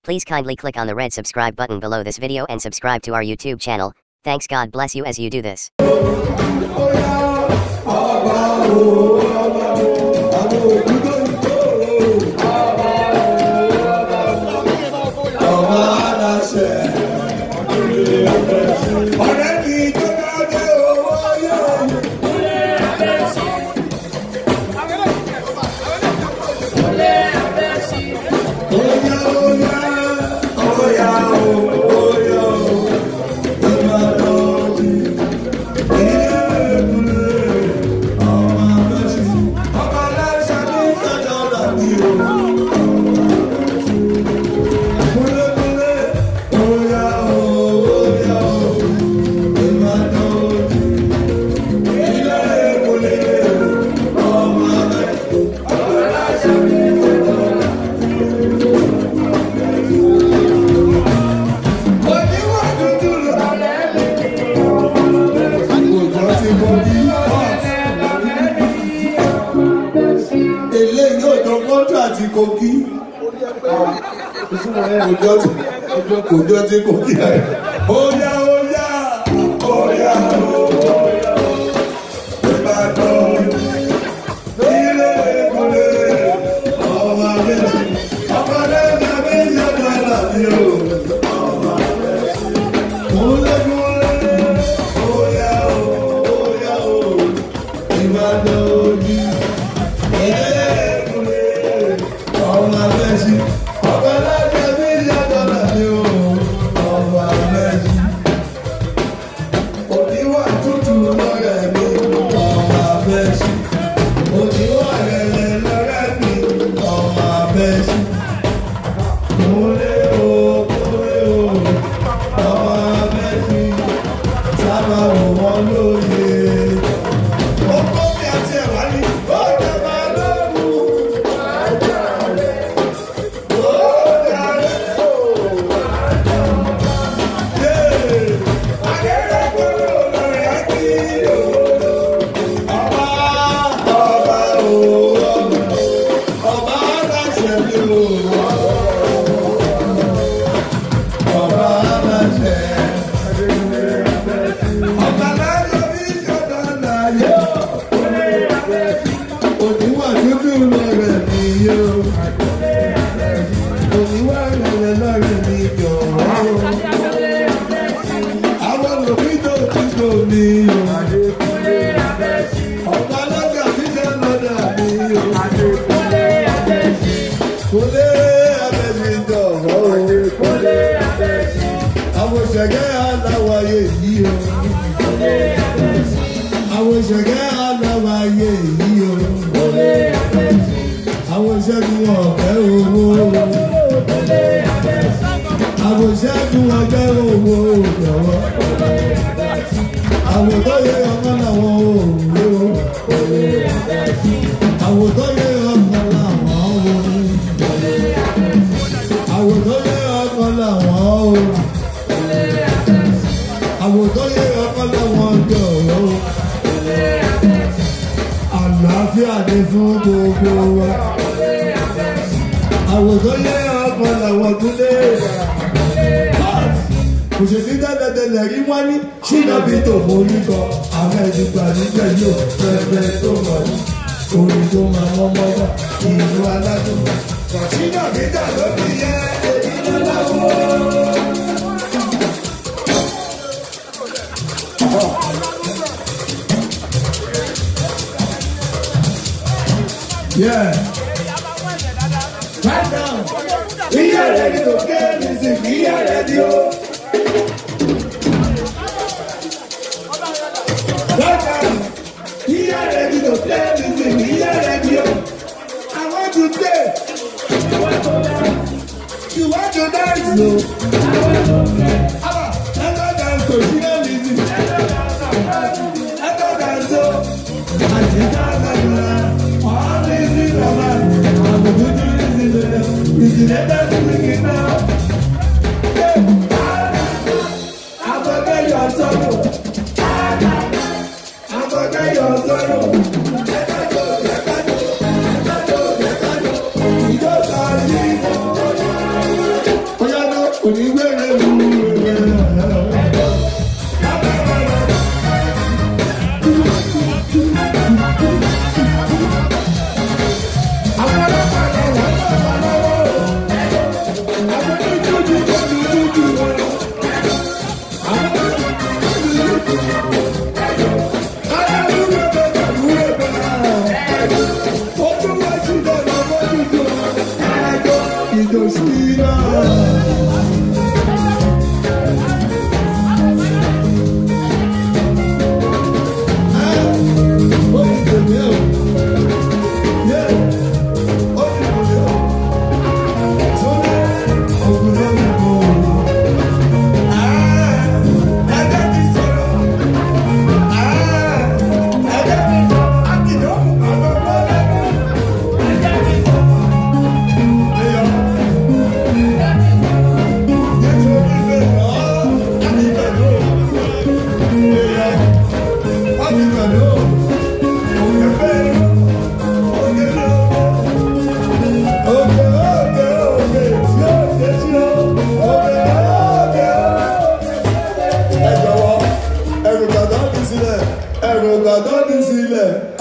Please kindly click on the red subscribe button below this video and subscribe to our YouTube channel. Thanks, God bless you as you do this. Yeah. Right now, we are ready to get music. We are ready. Right now, we are ready to play music. We are ready. I want to play. You want to dance? No. Ever dance to Shina music? Ever dance? I see that.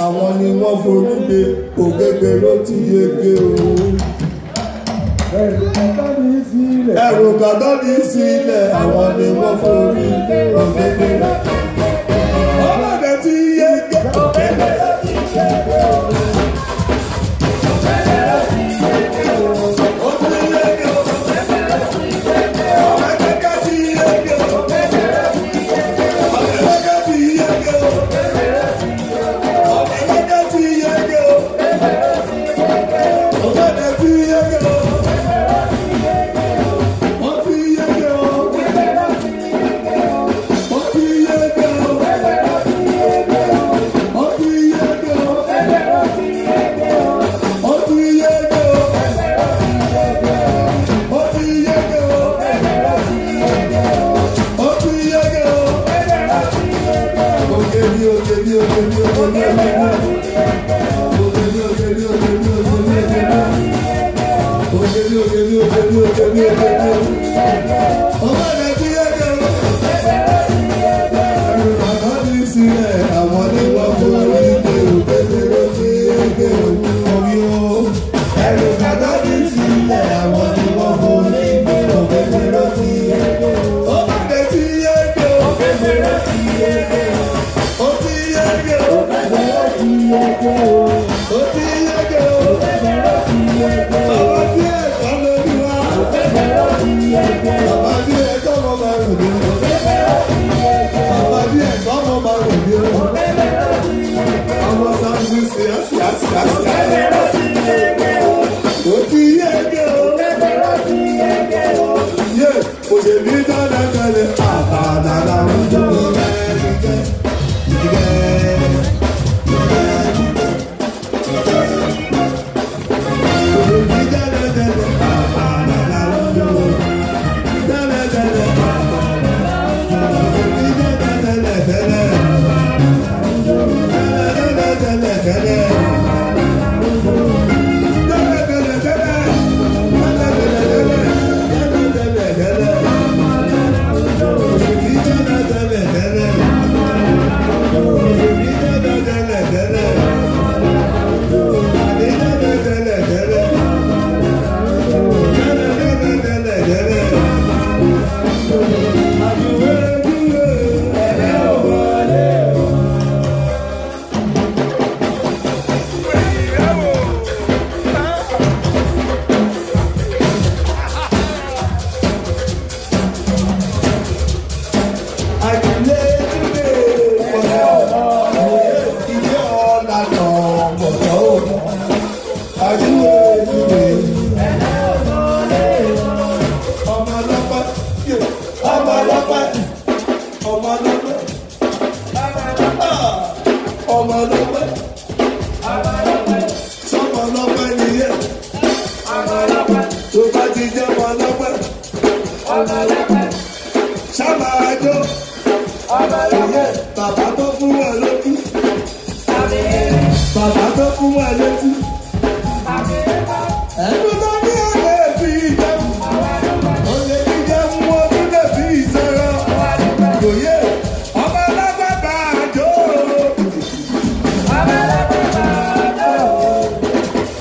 Àwọn ni wọ́n forí lé ògègbè ló ti yege o. Ẹ̀rù gàdọ́ ní sílẹ̀ àwọn ni wọ́n forí lé ògègbè ló ti yege o. Ọlọ́dẹ ti yege ògègbè ló ti yege o.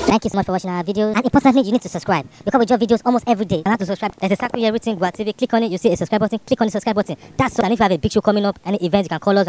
Thank you so much for watching our videos. And importantly, you need to subscribe because we drop videos almost every day. You have to subscribe. There's exactly everything. Gua TV. Click on it. You see a subscribe button. Click on the subscribe button. That's so that if you have a big show coming up, any event, you can call us.